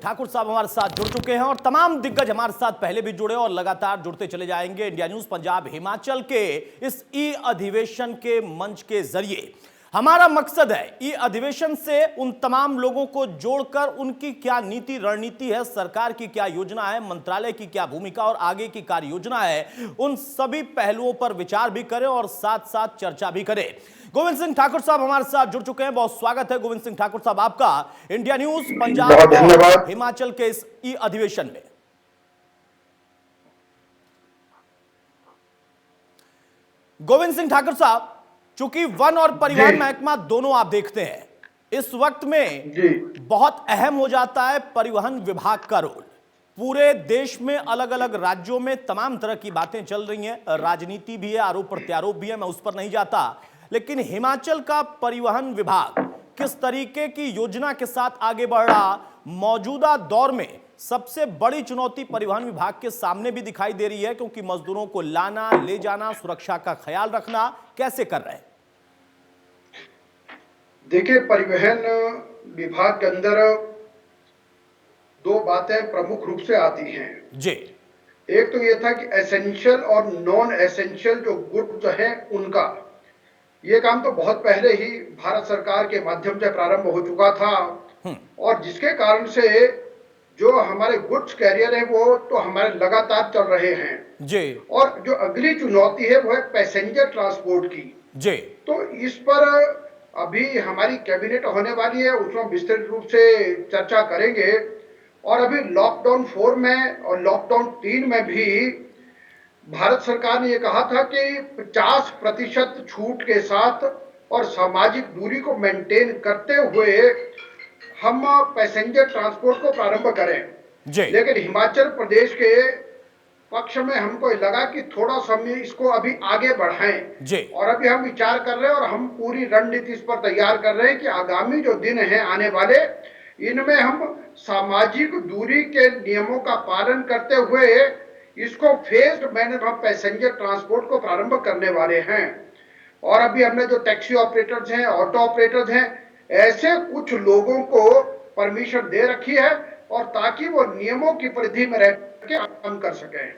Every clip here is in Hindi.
ठाकुर साहब हमारे साथ जुड़ चुके हैं और तमाम दिग्गज हमारे साथ पहले भी जुड़े और लगातार जुड़ते चले जाएंगे। इंडिया न्यूज पंजाब हिमाचल के इस ई अधिवेशन के मंच के जरिए हमारा मकसद है ई अधिवेशन से उन तमाम लोगों को जोड़कर उनकी क्या नीति रणनीति है, सरकार की क्या योजना है, मंत्रालय की क्या भूमिका और आगे की कार्य योजना है, उन सभी पहलुओं पर विचार भी करें और साथ साथ चर्चा भी करें। गोविंद सिंह ठाकुर साहब हमारे साथ जुड़ चुके हैं। बहुत स्वागत है गोविंद सिंह ठाकुर साहब आपका इंडिया न्यूज पंजाब और हिमाचल के इस ई अधिवेशन में। गोविंद सिंह ठाकुर साहब, चूंकि वन और परिवहन महकमा दोनों आप देखते हैं, इस वक्त में बहुत अहम हो जाता है परिवहन विभाग का रोल। पूरे देश में अलग अलग राज्यों में तमाम तरह की बातें चल रही हैं, राजनीति भी है, आरोप प्रत्यारोप भी है, मैं उस पर नहीं जाता, लेकिन हिमाचल का परिवहन विभाग किस तरीके की योजना के साथ आगे बढ़ रहा, मौजूदा दौर में सबसे बड़ी चुनौती परिवहन विभाग के सामने भी दिखाई दे रही है, क्योंकि मजदूरों को लाना, ले जाना, सुरक्षा का ख्याल रखना कैसे कर रहे हैं? देखिए, परिवहन विभाग के अंदर दो बातें प्रमुख रूप से आती हैं जी। एक तो ये था कि एसेंशियल और नॉन एसेंशियल जो गुड्स हैं उनका ये काम तो बहुत पहले ही भारत सरकार के माध्यम से प्रारंभ हो चुका था और जिसके कारण से जो हमारे गुड्स कैरियर है वो तो हमारे लगातार चल रहे हैं जी। और जो अगली चुनौती है वो है पैसेंजर ट्रांसपोर्ट की जी। तो इस पर अभी हमारी कैबिनेट होने वाली है, उसमें विस्तृत रूप से चर्चा करेंगे और अभी लॉकडाउन 4 में और लॉकडाउन 3 में भी भारत सरकार ने ये कहा था कि 50% छूट के साथ और सामाजिक दूरी को मेंटेन करते हुए हम पैसेंजर ट्रांसपोर्ट को प्रारंभ करें जी। लेकिन हिमाचल प्रदेश के पक्ष में हमको लगा कि थोड़ा सा इसको अभी आगे बढ़ाएं जी। और अभी हम विचार कर रहे हैं और हम पूरी रणनीति इस पर तैयार कर रहे हैं कि आगामी जो दिन हैं आने वाले, इनमें हम सामाजिक दूरी के नियमों का पालन करते हुए इसको फेज्ड मैनर हम पैसेंजर ट्रांसपोर्ट को प्रारंभ करने वाले हैं। और अभी हमने जो टैक्सी ऑपरेटर्स हैं, ऑटो ऑपरेटर्स हैं, ऐसे कुछ लोगों को परमिशन दे रखी है और ताकि वो नियमों की परिधि में रह के काम कर सकें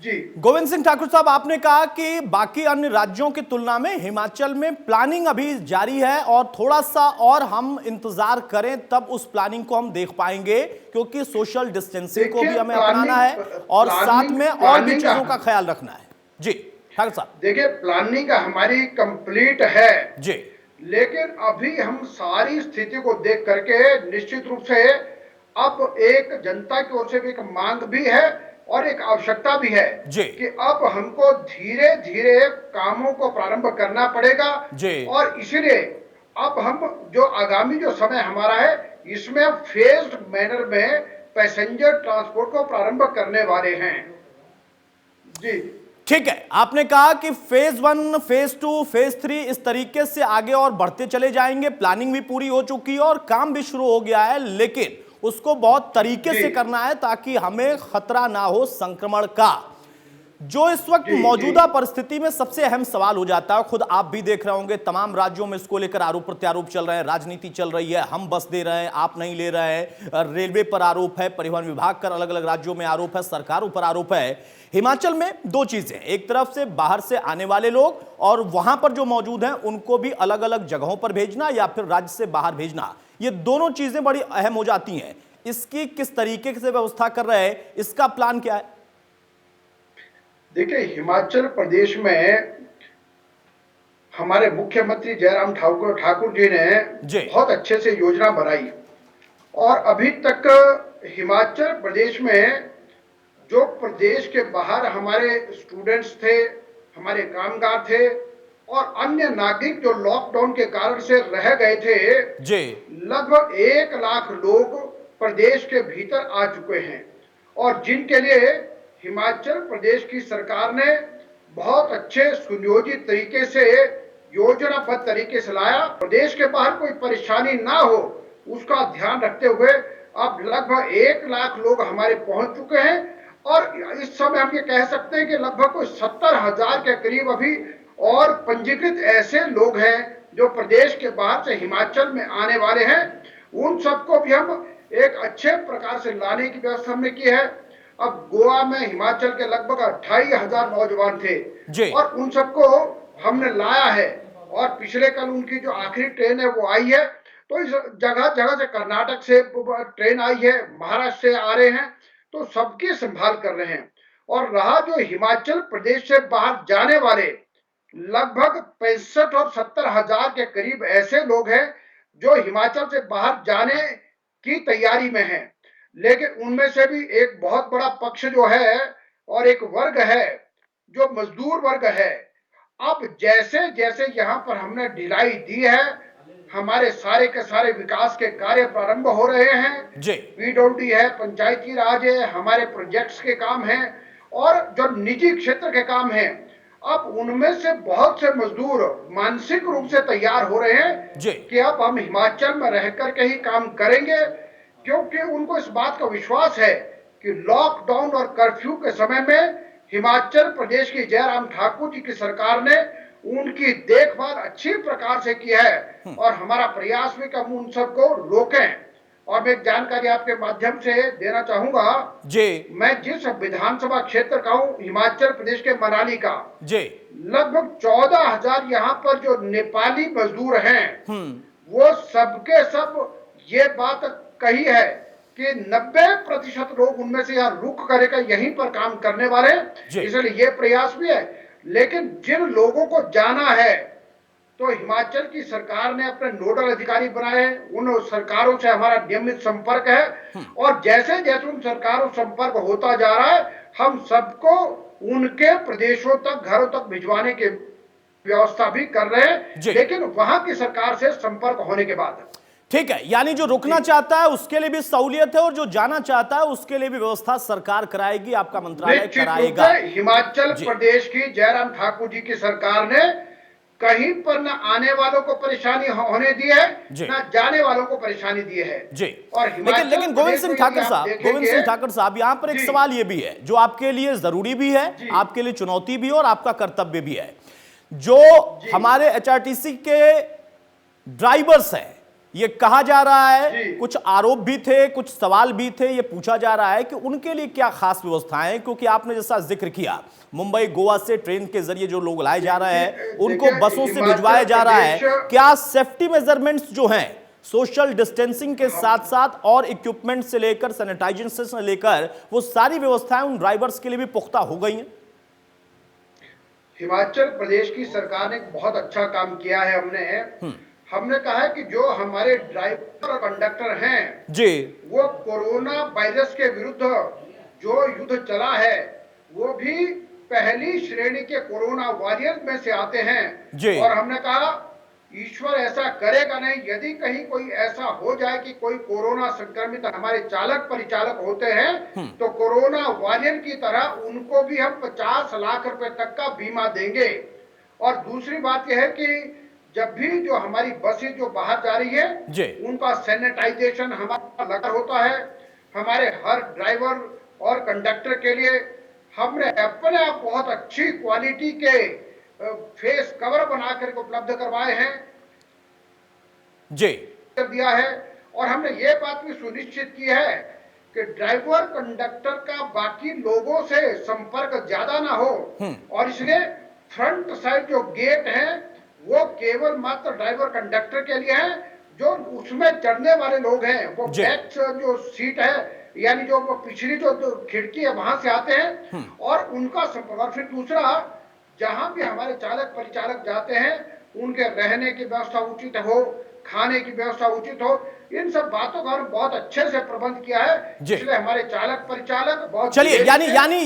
जी। गोविंद सिंह ठाकुर साहब, आपने कहा कि बाकी अन्य राज्यों की तुलना में हिमाचल में प्लानिंग अभी जारी है और थोड़ा सा और हम इंतजार करें तब उस प्लानिंग को हम देख पाएंगे, क्योंकि सोशल डिस्टेंसिंग को भी हमें अपनाना है और साथ में और भी चीजों का ख्याल रखना है जी। ठाकुर साहब, देखिए, प्लानिंग हमारी कंप्लीट है जी, लेकिन अभी हम सारी स्थिति को देख करके निश्चित रूप से अब एक जनता की ओर से भी एक मांग भी है और एक आवश्यकता भी है जी। कि अब हमको धीरे धीरे कामों को प्रारंभ करना पड़ेगा जी। और इसलिए अब हम जो आगामी जो समय हमारा है इसमें फेज्ड मैनर में पैसेंजर ट्रांसपोर्ट को प्रारंभ करने वाले हैं जी। ठीक है, आपने कहा कि फेज 1, फेज 2, फेज 3 इस तरीके से आगे और बढ़ते चले जाएंगे। प्लानिंग भी पूरी हो चुकी है और काम भी शुरू हो गया है, लेकिन उसको बहुत तरीके से करना है ताकि हमें खतरा ना हो संक्रमण का। जो इस वक्त मौजूदा परिस्थिति में सबसे अहम सवाल हो जाता है, खुद आप भी देख रहे होंगे, तमाम राज्यों में इसको लेकर आरोप प्रत्यारोप चल रहे हैं, राजनीति चल रही है, हम बस दे रहे हैं, आप नहीं ले रहे हैं, रेलवे पर आरोप है, परिवहन विभाग पर अलग अलग राज्यों में आरोप है, सरकारों पर आरोप है। हिमाचल में दो चीजें, एक तरफ से बाहर से आने वाले लोग और वहां पर जो मौजूद हैं उनको भी अलग अलग जगहों पर भेजना या फिर राज्य से बाहर भेजना, ये दोनों चीजें बड़ी अहम हो जाती हैं। इसकी किस तरीके से व्यवस्था कर रहे हैं, इसका प्लान क्या है? देखिए, हिमाचल प्रदेश में हमारे मुख्यमंत्री जयराम ठाकुर जी ने बहुत अच्छे से योजना बनाई और अभी तक हिमाचल प्रदेश में जो प्रदेश के बाहर हमारे स्टूडेंट्स थे, हमारे कामगार थे और अन्य नागरिक जो लॉकडाउन के कारण से रह गए थे जी, लगभग 1 लाख लोग प्रदेश के भीतर आ चुके हैं और जिनके लिए हिमाचल प्रदेश की सरकार ने बहुत अच्छे सुनियोजित तरीके से योजनाबद्ध तरीके से लाया। प्रदेश के बाहर कोई परेशानी ना हो उसका ध्यान रखते हुए अब लगभग 1 लाख लोग हमारे पहुंच चुके हैं और इस समय हम ये कह सकते हैं कि लगभग कोई 70,000 के करीब अभी और पंजीकृत ऐसे लोग हैं जो प्रदेश के बाहर से हिमाचल में आने वाले हैं। उन सबको भी हम एक अच्छे प्रकार से लाने की व्यवस्था हमने की है। अब गोवा में हिमाचल के लगभग 28,000 नौजवान थे और उन सबको हमने लाया है और पिछले कल उनकी जो आखिरी ट्रेन है वो आई है। तो इस जगह जगह से कर्नाटक से ट्रेन आई है, महाराष्ट्र से आ रहे हैं, तो सबकी संभाल कर रहे हैं। और रहा जो हिमाचल प्रदेश से बाहर जाने वाले लगभग 65 और 70,000 के करीब ऐसे लोग हैं जो हिमाचल से बाहर जाने की तैयारी में हैं। लेकिन उनमें से भी एक बहुत बड़ा पक्ष जो है और एक वर्ग है जो मजदूर वर्ग है। अब जैसे जैसे यहाँ पर हमने ढिलाई दी है, हमारे सारे के सारे विकास के कार्य प्रारंभ हो रहे हैं। पीडब्ल्यूडी है, पंचायती राज है, हमारे प्रोजेक्ट्स के काम हैं और जो निजी क्षेत्र के काम हैं, अब उनमें से बहुत से मजदूर मानसिक रूप से तैयार हो रहे हैं कि अब हम हिमाचल में रहकर के ही काम करेंगे, क्योंकि उनको इस बात का विश्वास है कि लॉकडाउन और कर्फ्यू के समय में हिमाचल प्रदेश की जयराम ठाकुर जी की सरकार ने उनकी देखभाल अच्छी प्रकार से की है और हमारा प्रयास भी कि हम उन सबको रोकें। और मैं जानकारी आपके माध्यम से देना चाहूंगा मैं जिस विधानसभा क्षेत्र का हूं, हिमाचल प्रदेश के मनाली का, लगभग 14,000 यहाँ पर जो नेपाली मजदूर हैं वो सबके सब ये बात कही है कि 90% लोग उनमें से यहाँ रुक करेगा, यहीं पर काम करने वाले, इसलिए ये प्रयास भी है। लेकिन जिन लोगों को जाना है तो हिमाचल की सरकार ने अपने नोडल अधिकारी बनाए हैं, उन सरकारों से हमारा नियमित संपर्क है और जैसे जैसे उन सरकारों संपर्क होता जा रहा है, हम सबको उनके प्रदेशों तक, घरों तक भिजवाने की व्यवस्था भी कर रहे हैं, लेकिन वहां की सरकार से संपर्क होने के बाद। ठीक है, यानी जो रुकना चाहता है उसके लिए भी सहूलियत है और जो जाना चाहता है उसके लिए भी व्यवस्था सरकार कराएगी, आपका मंत्रालय कराएगा। हिमाचल प्रदेश की जयराम ठाकुर जी की सरकार ने कहीं पर न आने वालों को परेशानी होने दी है, न जाने वालों को परेशानी दी है। और लेकिन गोविंद सिंह ठाकुर साहब यहाँ पर एक सवाल ये भी है जो आपके लिए जरूरी भी है, आपके लिए चुनौती भी है और आपका कर्तव्य भी है। जो हमारे एचआरटीसी के ड्राइवर्स हैं, ये कहा जा रहा है, कुछ आरोप भी थे, कुछ सवाल भी थे, ये पूछा जा रहा है कि उनके लिए क्या खास व्यवस्थाएं, क्योंकि आपने जैसा जिक्र किया मुंबई गोवा से ट्रेन के जरिए जो लोग लाए जा रहे हैं उनको बसों से भिजवाया जा रहा है, क्या सेफ्टी मेजरमेंट्स जो हैं सोशल डिस्टेंसिंग के साथ साथ और इक्विपमेंट से लेकर सैनिटाइजेशन से लेकर वो सारी व्यवस्थाएं उन ड्राइवर्स के लिए भी पुख्ता हो गई हैं? हिमाचल प्रदेश की सरकार ने बहुत अच्छा काम किया है। हमने कहा है कि जो हमारे ड्राइवर और कंडक्टर हैं वो कोरोना वायरस के विरुद्ध जो युद्ध चला है वो भी पहली श्रेणी के कोरोना वॉरियर में से आते हैं। और हमने कहा ईश्वर ऐसा करेगा नहीं, यदि कहीं कोई ऐसा हो जाए कि कोई कोरोना संक्रमित हमारे चालक परिचालक होते हैं तो कोरोना वॉरियर की तरह उनको भी हम 50 लाख रुपए तक का बीमा देंगे। और दूसरी बात यह है कि जब भी जो हमारी बसें जो बाहर जा रही है उनका सैनिटाइजेशन हमारा लगा होता है। हमारे हर ड्राइवर और कंडक्टर के लिए हमने अपने आप बहुत अच्छी क्वालिटी के फेस कवर बनाकर उपलब्ध करवाए हैं, कर दिया है। और हमने ये बात भी सुनिश्चित की है कि ड्राइवर कंडक्टर का बाकी लोगों से संपर्क ज्यादा ना हो और इसलिए फ्रंट साइड जो गेट है वो केवल मात्र ड्राइवर कंडक्टर के लिए है। जो उसमें चढ़ने वाले लोग हैं वो बैक जो सीट है यानी जो पिछली जो खिड़की है वहां से आते हैं और उनका संपर्क। और फिर दूसरा, जहां भी हमारे चालक परिचालक जाते हैं उनके रहने की व्यवस्था उचित हो, खाने की व्यवस्था उचित हो, इन सब बातों का बहुत अच्छे से प्रबंध किया है, इसलिए हमारे चालक परिचालक बहुत। चलिए,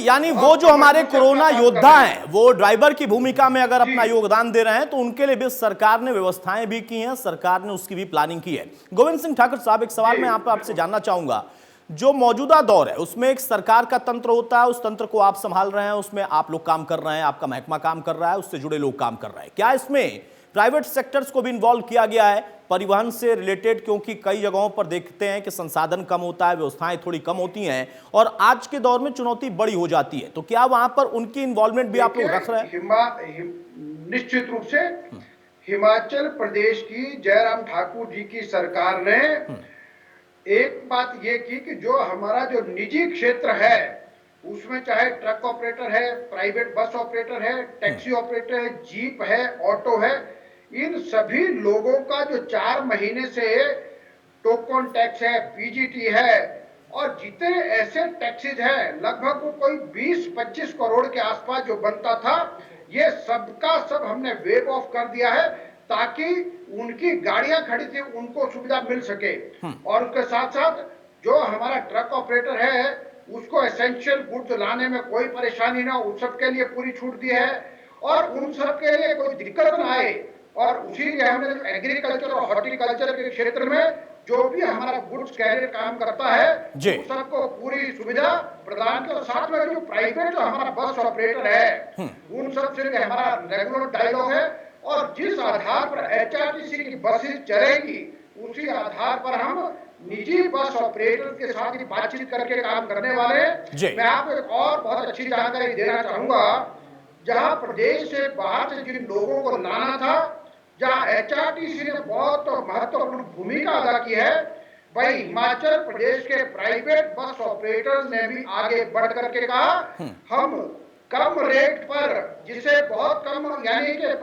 यानी वो जो हमारे कोरोना योद्धा हैं वो ड्राइवर की भूमिका में अगर अपना योगदान दे रहे हैं तो उनके लिए भी सरकार ने व्यवस्थाएं भी की हैं, सरकार ने उसकी भी प्लानिंग की है। गोविंद सिंह ठाकुर साहब, एक सवाल मैं आपसे जानना चाहूंगा, जो मौजूदा दौर है उसमें एक सरकार का तंत्र होता है, उस तंत्र को आप संभाल रहे हैं, उसमें आप लोग काम कर रहे हैं, आपका महकमा काम कर रहा है, उससे जुड़े लोग काम कर रहे हैं, क्या इसमें प्राइवेट सेक्टर्स को भी इन्वॉल्व किया गया है परिवहन से रिलेटेड? क्योंकि कई जगहों पर देखते हैं कि संसाधन कम होता है, व्यवस्थाएं थोड़ी कम होती हैं और आज के दौर में चुनौती बड़ी हो जाती है, तो क्या वहां पर उनकी इन्वॉल्वमेंट भी आप लोग रख रहे हैं? निश्चित रूप से हिमाचल प्रदेश की जयराम ठाकुर जी की सरकार ने एक बात ये की कि जो हमारा जो निजी क्षेत्र है उसमें चाहे ट्रक ऑपरेटर है, प्राइवेट बस ऑपरेटर है, टैक्सी ऑपरेटर है, जीप है, ऑटो है, इन सभी लोगों का जो 4 महीने से टोकन टैक्स है, पीजीटी है और जितने ऐसे टैक्सेज हैं लगभग वो कोई 20-25 करोड़ के आसपास जो बनता था, ये सबका सब हमने वेव ऑफ कर दिया है ताकि उनकी गाड़ियां खड़ी थी उनको सुविधा मिल सके। और उसके साथ साथ जो हमारा ट्रक ऑपरेटर है उसको एसेंशियल गुड्स लाने में कोई परेशानी ना, उन सब के लिए पूरी छूट दी है और उन सब के लिए कोई दिक्कत ना आए। और उसी लिए हमने जो एग्रीकल्चर और हॉर्टिकल्चर के क्षेत्र में जो भी हमारा गुड्स कैरियर काम करता है उन सबको पूरी सुविधा प्रदान की। और साथ में जो प्राइवेट जो हमारा बस ऑपरेटर है उन सब से हमारा रेगुलर डायलॉग है और जिस आधार पर एचआरटीसी की बसेस चलेगी उसी आधार पर हम निजी बस ऑपरेटर के साथ ही बातचीत करके काम करने वाले हैं। मैं आपको एक और बहुत अच्छी जानकारी देना चाहूंगा, जहां प्रदेश से बाहर से जिन लोगों को लाना था, जहां एचआरटीसी ने बहुत महत्वपूर्ण भूमिका अदा की है, वही हिमाचल प्रदेश के प्राइवेट बस ऑपरेटर्स ने भी आगे बढ़ करके कहा हम कम रेट पर, जिसे बहुत कम यानी कि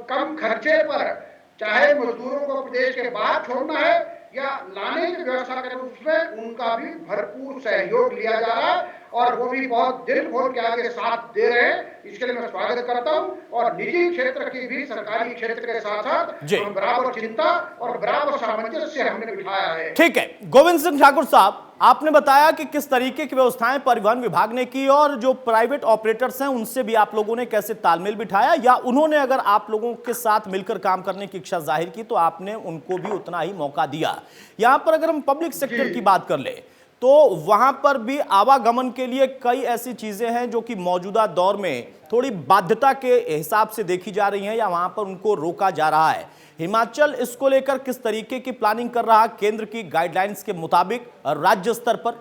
कम खर्चे पर चाहे मजदूरों को प्रदेश के बाहर छोड़ना है या लाने की व्यवस्था करें, उसमें उनका भी भरपूर सहयोग लिया जा रहा है और वो भी बहुत दिल खोल के आगे साथ दे रहे हैं। इसके लिए मैं स्वागत करता हूं और निजी क्षेत्र की भी सरकारी क्षेत्र के साथ साथ हम बराबर चिंता और बराबर सामंजस्य हमने बिठाया है। ठीक है, गोविंद सिंह ठाकुर साहब, आपने बताया कि किस तरीके की व्यवस्थाएं परिवहन विभाग ने की और जो प्राइवेट ऑपरेटर्स हैं उनसे भी आप लोगों ने कैसे तालमेल बिठाया, या उन्होंने अगर आप लोगों के साथ मिलकर काम करने की इच्छा जाहिर की तो आपने उनको भी उतना ही मौका दिया। यहां पर अगर हम पब्लिक सेक्टर की बात कर ले तो वहां पर भी आवागमन के लिए कई ऐसी चीजें हैं जो कि मौजूदा दौर में थोड़ी बाध्यता के हिसाब से देखी जा रही हैं या वहां पर उनको रोका जा रहा है। हिमाचल इसको लेकर किस तरीके की प्लानिंग कर रहा है केंद्र की गाइडलाइंस के मुताबिक राज्य स्तर पर?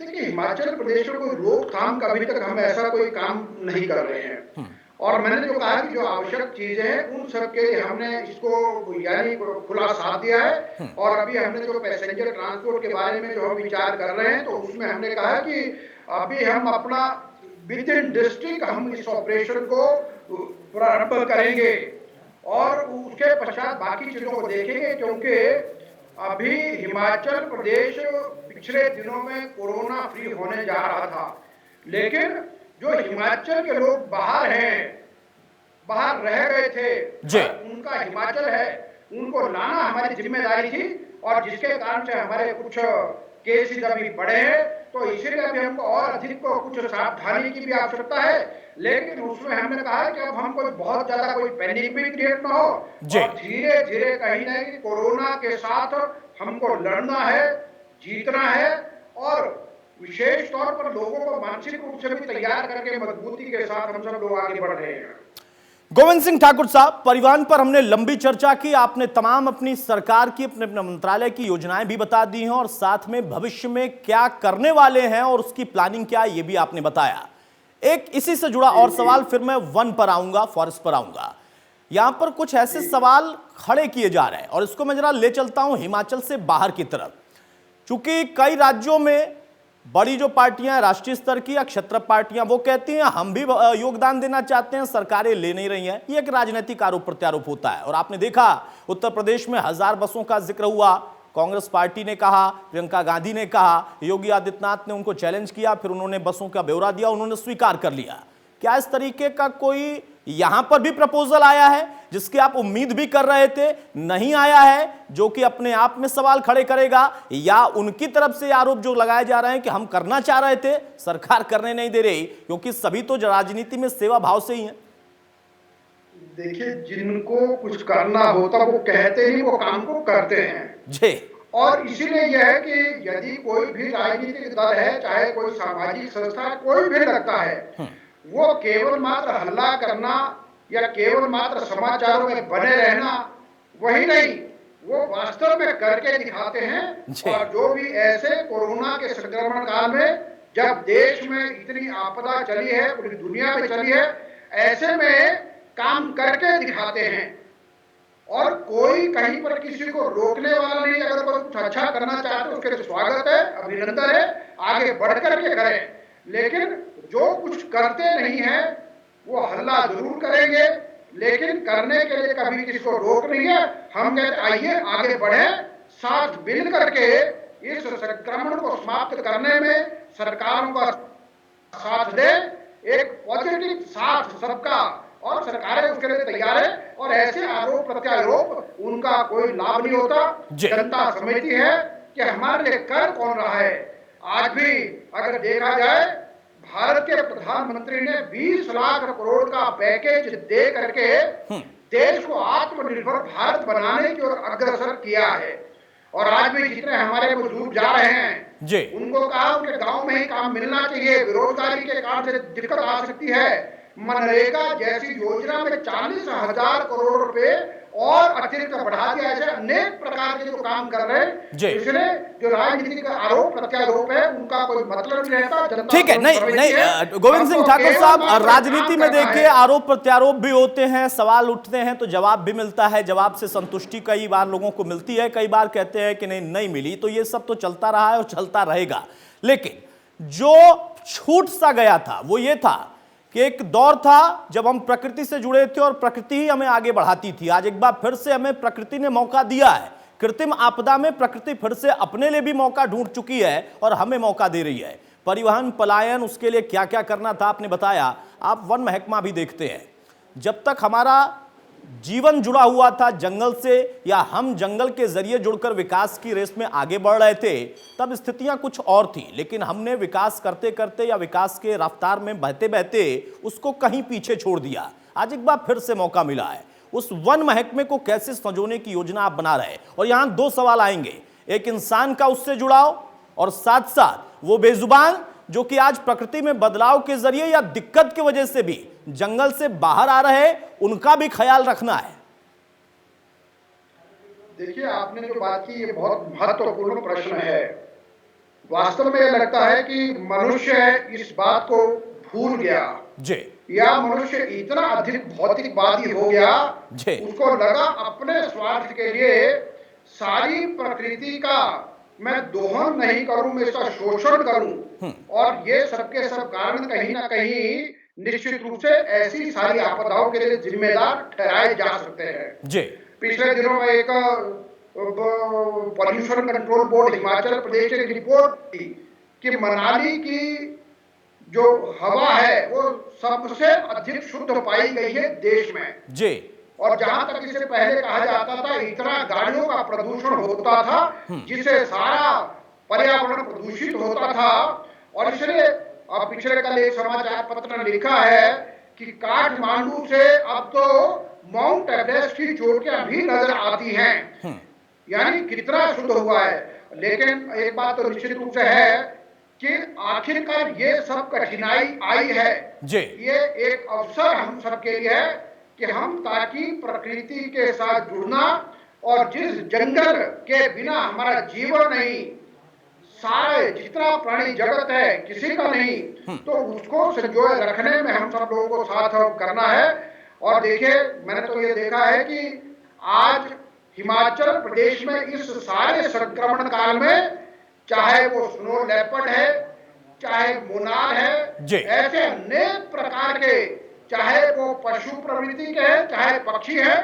देखिए, हिमाचल प्रदेश में कोई रोकथाम का अभी तक हम ऐसा कोई काम नहीं कर रहे हैं और मैंने जो कहा कि जो आवश्यक चीजें हैं उन सब के लिए हमने इसको यानी खुला साथ दिया है। और अभी हमने जो पैसेंजर ट्रांसपोर्ट के बारे में जो हम विचार कर रहे हैं तो उसमें हमने कहा कि अभी हम अपना विद इन डिस्ट्रिक्ट हम इस ऑपरेशन को प्रारंभ करेंगे और उसके पश्चात बाकी चीजों को देखेंगे, क्योंकि अभी हिमाचल प्रदेश पिछले दिनों में कोरोना फ्री होने जा रहा था, लेकिन जो हिमाचल के लोग बाहर हैं, बाहर रह गए थे, उनका हिमाचल है, उनको लाना हमारी जिम्मेदारी थी और जिसके कारण से हमारे कुछ केसेस अभी बढ़े हैं, तो इसीलिए अभी हमको और अधिक को कुछ सावधानी की भी आवश्यकता है। लेकिन उसमें हमने कहा है कि अब हम कोई बहुत ज्यादा कोई पैनिक भी क्रिएट ना हो और धीरे धीरे कहीं ना कहीं कोरोना के साथ हमको लड़ना है, जीतना है और विशेष तौर पर लोगों को मानसिक रूप से भी तैयार करके मजबूती के साथ हम सब लोग आगे बढ़ रहे हैं। गोविंद सिंह ठाकुर साहब, परिवहन पर हमने लंबी चर्चा की, आपने तमाम अपनी सरकार की अपने अपने मंत्रालय की योजनाएं भी बता दी हैं और साथ में भविष्य में क्या करने वाले हैं और उसकी प्लानिंग क्या है ये भी आपने बताया। एक इसी से जुड़ा और सवाल, फिर मैं वन पर आऊंगा, फॉरेस्ट पर आऊंगा। यहां पर कुछ ऐसे सवाल खड़े किए जा रहे हैं और इसको मैं जरा ले चलता हूं हिमाचल से बाहर की तरफ। चूंकि कई राज्यों में बड़ी जो पार्टियां राष्ट्रीय स्तर की या क्षेत्र पार्टियां वो कहती हैं हम भी योगदान देना चाहते हैं, सरकारें ले नहीं रही हैं, ये एक राजनीतिक आरोप प्रत्यारोप होता है। और आपने देखा उत्तर प्रदेश में 1000 बसों का जिक्र हुआ, कांग्रेस पार्टी ने कहा, प्रियंका गांधी ने कहा, योगी आदित्यनाथ ने उनको चैलेंज किया, फिर उन्होंने बसों का ब्यौरा दिया, उन्होंने स्वीकार कर लिया। क्या इस तरीके का कोई यहां पर भी प्रपोजल आया है जिसकी आप उम्मीद भी कर रहे थे, नहीं आया है, जो कि अपने आप में सवाल खड़े करेगा, या उनकी तरफ से आरोप जो लगाए जा रहे हैं कि हम करना चाह रहे थे सरकार करने नहीं दे रही, क्योंकि सभी तो राजनीति में सेवा भाव से ही हैं? देखिए, जिनको कुछ करना होता वो कहते ही वो काम को करते हैं जी। और इसीलिए यह है कि यदि कोई भी राजनीतिक दल है, चाहे कोई सामाजिक संस्था, कोई भी लगता है, वो केवल मात्र हल्ला करना या केवल मात्र समाचारों में बने रहना वही नहीं, वो वास्तव में करके दिखाते हैं। और जो भी ऐसे कोरोना के संक्रमण काल में जब देश में इतनी आपदा चली है, पूरी दुनिया में चली है, ऐसे में काम करके दिखाते हैं और कोई कहीं पर किसी को रोकने वाला नहीं। अगर कोई कुछ अच्छा करना चाहते हैं उसके लिए स्वागत है, अभिनंदन है, आगे बढ़ करके करें। लेकिन जो कुछ करते नहीं है वो हल्ला जरूर करेंगे, लेकिन करने के लिए कभी किसी को रोक नहीं है। हम कहते आइए आगे बढ़े, साथ मिल करके इस संक्रमण को समाप्त करने में सरकारों का साथ दे। एक पॉजिटिव साथ सबका, और सरकारें उसके लिए तैयार है। और ऐसे आरोप प्रत्यारोप उनका कोई लाभ नहीं होता। जनता समझती है कि हमारे लिए कर कौन रहा है। आज भी अगर देखा जाए, भारत के प्रधानमंत्री ने 20 लाख करोड़ का पैकेज दे करके देश को आत्मनिर्भर भारत बनाने की ओर अग्रसर किया है। और आज भी जितने हमारे मजदूर जा रहे हैं उनको कहा उनके गांव में ही काम मिलना चाहिए। बेरोजगारी के कारण से दिक्कत आ सकती है। मनरेगा जैसी योजना में 40,000 करोड़ रुपए और अतिरिक्त बढ़ा दिया। ऐसे अनेक प्रकार के जो काम कर रहे हैं, इसलिए जो राजनीति का आरोप प्रत्यारोप है उनका कोई मतलब नहीं रहता। ठीक है, नहीं गोविंद सिंह ठाकुर साहब, राजनीति में देखिए आरोप प्रत्यारोप भी होते हैं, सवाल उठते हैं तो जवाब भी मिलता है। जवाब से संतुष्टि कई बार लोगों को मिलती है, कई बार कहते हैं कि नहीं मिली। तो ये सब तो चलता रहा है और चलता रहेगा। लेकिन जो छूट सा गया था वो ये था कि एक दौर था जब हम प्रकृति से जुड़े थे और प्रकृति ही हमें आगे बढ़ाती थी। आज एक बार फिर से हमें प्रकृति ने मौका दिया है। कृत्रिम आपदा में प्रकृति फिर से अपने लिए भी मौका ढूंढ चुकी है और हमें मौका दे रही है। परिवहन, पलायन, उसके लिए क्या क्या करना था आपने बताया। आप वन महकमा भी देखते हैं, जब तक हमारा जीवन जुड़ा हुआ था जंगल से, या हम जंगल के जरिए जुड़कर विकास की रेस में आगे बढ़ रहे थे, तब स्थितियां कुछ और थी। लेकिन हमने विकास करते करते या विकास के रफ्तार में बहते बहते उसको कहीं पीछे छोड़ दिया। आज एक बार फिर से मौका मिला है। उस वन महकमे को कैसे संजोने की योजना आप बना रहे हैं? और यहां दो सवाल आएंगे, एक इंसान का उससे जुड़ाव और साथ साथ वो बेजुबान जो कि आज प्रकृति में बदलाव के जरिए या दिक्कत की वजह से भी जंगल से बाहर आ रहे, उनका भी ख्याल रखना है। देखिए, आपने जो बात की ये बहुत महत्वपूर्ण प्रश्न है। वास्तव में लगता है कि मनुष्य इस बात को भूल गया या मनुष्य इतना अधिक भौतिकवादी हो गया, उसको लगा अपने स्वार्थ के लिए सारी प्रकृति का मैं दोहन नहीं करूं, मैं इसका शोषण करूं। और ये सबके सब कारण कहीं ना कहीं निश्चित रूप से ऐसी सारी आपदाओं के लिए जिम्मेदार ठहराए जा सकते हैं। पिछले दिनों में एक pollution control board Himachal Pradesh की रिपोर्ट थी कि मनाली की जो हवा है वो सबसे अधिक शुद्ध पाई गई है देश में। और जहां तक इससे पहले कहा जाता था इतना गाड़ियों का प्रदूषण होता था जिससे सारा पर्यावरण प्रदूषित होता था। और इसलिए अब पिछले कल एक समाचार पत्र ने लिखा है कि काठमांडू से अब तो माउंट एवरेस्ट की चोटियां भी नजर आती हैं। यानी कितना शुद्ध हुआ है। लेकिन एक बात तो निश्चित रूप से है कि आखिरकार ये सब कठिनाई आई है। ये एक अवसर हम सबके लिए है कि हम ताकि प्रकृति के साथ जुड़ना, और जिस जंगल के बिना हमारा जीवन नहीं, सारे जितना प्राणी जगत है किसी का नहीं, तो उसको संजोए रखने में हम सब लोगों को साथ करना है। और देखिए, मैंने तो ये देखा है कि आज हिमाचल प्रदेश में इस सारे संक्रमण काल में, चाहे वो स्नो लेपर्ड है, चाहे मोनाल है, ऐसे अनेक प्रकार के, चाहे वो पशु प्रवृत्ति के हैं, चाहे पक्षी है,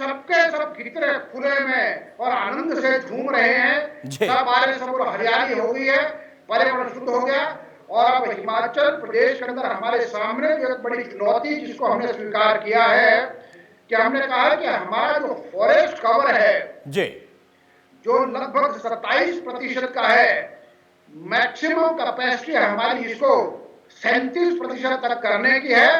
सबके सब कितने खुले में और आनंद से झूम रहे हैं। सब बारे सब हरियाली हो गई है, पर्यावरण शुद्ध हो गया। और अब हिमाचल प्रदेश के अंदर हमारे सामने जो एक बड़ी चुनौती जिसको हमने स्वीकार किया है कि हमने कहा है कि हमारा जो फॉरेस्ट कवर है जो लगभग 27% का है, मैक्सिमम कैपेसिटी हमारी इसको 37% तक करने की है।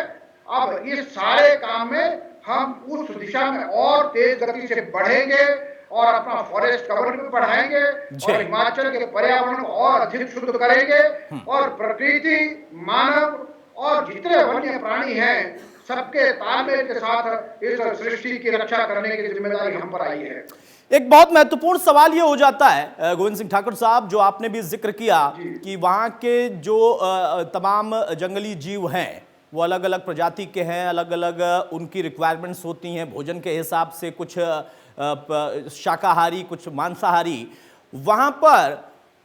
अब इस सारे काम में हम उस दिशा में और तेज गति से बढ़ेंगे और अपना फॉरेस्ट कवर भी बढ़ाएंगे और हिमाचल के पर्यावरण को और अधिक शुद्ध करेंगे। और प्रकृति, मानव और जितने वन्य प्राणी हैं, सबके तालमेल के साथ इस सृष्टि की रक्षा करने की जिम्मेदारी हम पर आई है। एक बहुत महत्वपूर्ण सवाल ये हो जाता है गोविंद सिंह ठाकुर साहब, जो आपने भी जिक्र किया कि वहां के जो तमाम जंगली जीव हैं, वो अलग अलग प्रजाति के हैं, अलग अलग उनकी रिक्वायरमेंट्स होती हैं भोजन के हिसाब से, कुछ शाकाहारी कुछ मांसाहारी। वहां पर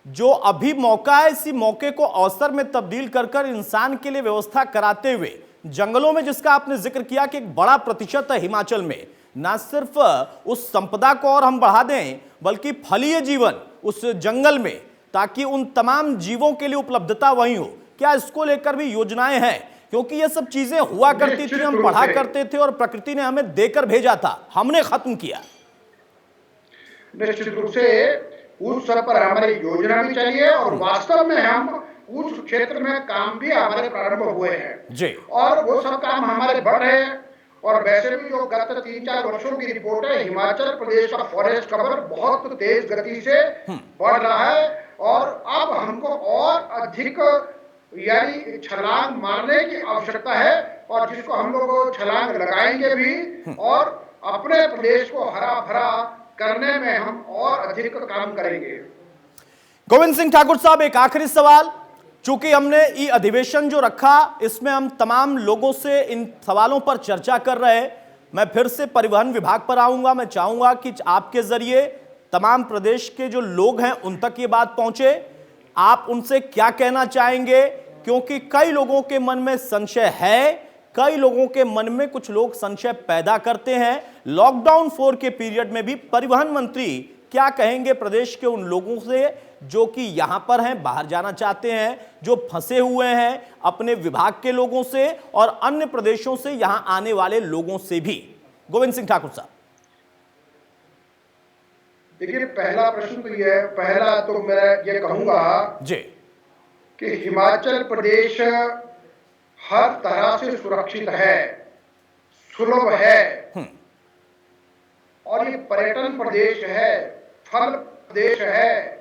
जो अभी मौका है, इसी मौके को अवसर में तब्दील कर कर इंसान के लिए व्यवस्था कराते हुए जंगलों में, जिसका आपने जिक्र किया कि एक बड़ा प्रतिशत है हिमाचल में, ना सिर्फ उस संपदा को और हम बढ़ा दें बल्कि फलीय जीवन उस जंगल में, ताकि उन तमाम जीवों के लिए उपलब्धता वहीं हो। क्या इसको लेकर भी योजनाएं हैं? क्योंकि ये सब चीजें हुआ करती थी, हम पढ़ा करते थे और प्रकृति ने हमें देकर भेजा था, हमने खत्म किया। निश्चित रूप से उस स्तर पर हमारी योजना भी चाहिए और वास्तव में हम उस क्षेत्र में काम भी हमारे प्रारंभ हुए हैं जी, और वो सब काम हमारे बढ़ रहे हैं। और वैसे भी जो गत 3-4 वर्षों की रिपोर्ट है, हिमाचल प्रदेश का फॉरेस्ट कवर बहुत तेज गति से बढ़ रहा है और अब हमको और अधिक यानी छलांग मारने की आवश्यकता है, और जिसको हम लोग छलांग लगाएंगे भी और अपने प्रदेश को हरा भरा करने में हम और अधिक काम करेंगे। गोविंद सिंह ठाकुर साहब, एक आखिरी सवाल, चूंकि हमने ये अधिवेशन जो रखा इसमें हम तमाम लोगों से इन सवालों पर चर्चा कर रहे हैं, मैं फिर से परिवहन विभाग पर आऊंगा। मैं चाहूंगा कि आपके जरिए तमाम प्रदेश के जो लोग हैं उन तक ये बात पहुंचे, आप उनसे क्या कहना चाहेंगे? क्योंकि कई लोगों के मन में संशय है, कई लोगों के मन में कुछ लोग संशय पैदा करते हैं। लॉकडाउन 4 के पीरियड में भी परिवहन मंत्री क्या कहेंगे प्रदेश के उन लोगों से जो कि यहां पर हैं, बाहर जाना चाहते हैं, जो फंसे हुए हैं, अपने विभाग के लोगों से और अन्य प्रदेशों से यहां आने वाले लोगों से भी? गोविंद सिंह ठाकुर साहब, देखिए, पहला प्रश्न तो ये है, पहला तो मैं ये कहूंगा जी कि हिमाचल प्रदेश हर तरह से सुरक्षित है, सुलभ है और ये पर्यटन प्रदेश है, फल प्रदेश है।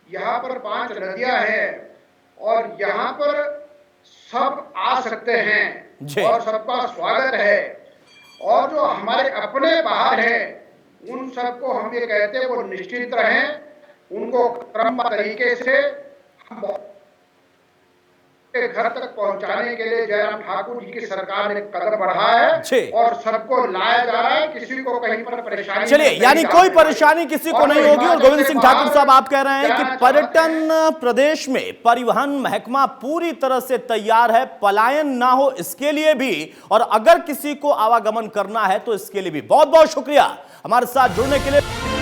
यहाँ पर 5 नदियां हैं और यहाँ पर सब आ सकते हैं और सबका स्वागत है। और जो हमारे अपने बाहर हैं उन सबको हम ये कहते हैं वो निश्चित रहें, उनको क्रमबद्ध तरीके से हम घर तक पहुंचाने के लिए जयराम ठाकुर जी की सरकार ने कदम बढ़ाया है और सबको लाया जा रहा है, किसी को कहीं पर परेशानी। चलिए, यानी कोई परेशानी किसी को नहीं होगी। और गोविंद सिंह ठाकुर साहब, आप कह रहे हैं कि पर्यटन प्रदेश में परिवहन महकमा पूरी तरह से तैयार है, पलायन ना हो इसके लिए भी, और अगर किसी को आवागमन करना है तो इसके लिए भी। बहुत बहुत शुक्रिया हमारे साथ जुड़ने के लिए।